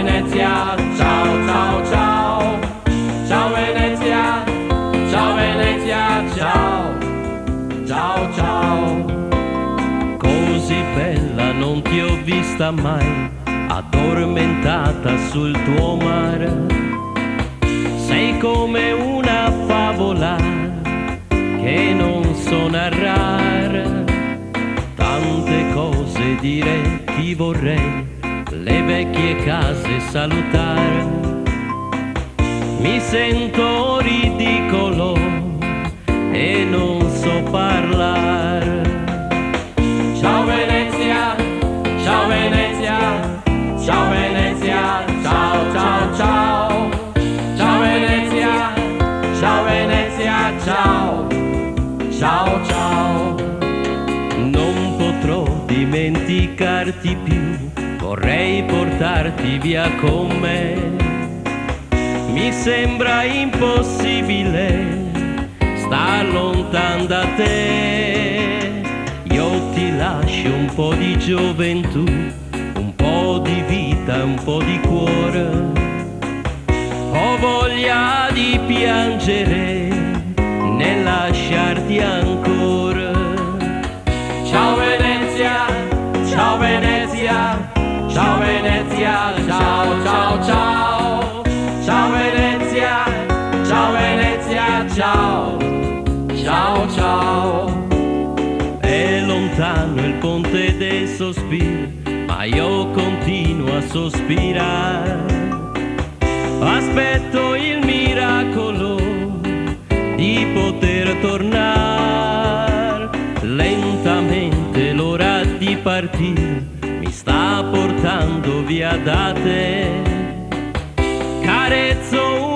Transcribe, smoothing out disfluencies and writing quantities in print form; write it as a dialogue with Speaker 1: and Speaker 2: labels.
Speaker 1: Venezia, ciao ciao ciao. Ciao Venezia, ciao Venezia, ciao. Ciao ciao.
Speaker 2: Così bella non ti ho vista mai, addormentata sul tuo mare. Sei come una favola che non so narrare. Tante cose dire ti vorrei, le vecchie case salutare. Mi sento ridicolo e non so parlare.
Speaker 1: Ciao Venezia, ciao Venezia, ciao Venezia, ciao ciao ciao. Ciao Venezia, ciao Venezia, ciao. Ciao ciao.
Speaker 2: Non potrò dimenticarti più, vorrei portarti via con me. Mi sembra impossibile star lontano da te. Io ti lascio un po' di gioventù, un po' di vita, un po' di cuore. Ho voglia di piangere nel lasciarti ancora.
Speaker 1: Ciao Venezia, ciao Venezia, ciao Venezia, ciao ciao ciao. Ciao Venezia, ciao Venezia, ciao. Ciao ciao.
Speaker 2: È lontano il ponte dei sospiri, ma io continuo a sospirare. Aspetto il miracolo di poter tornare. Lentamente l'ora di partire mi sta portando via da te. Carezzo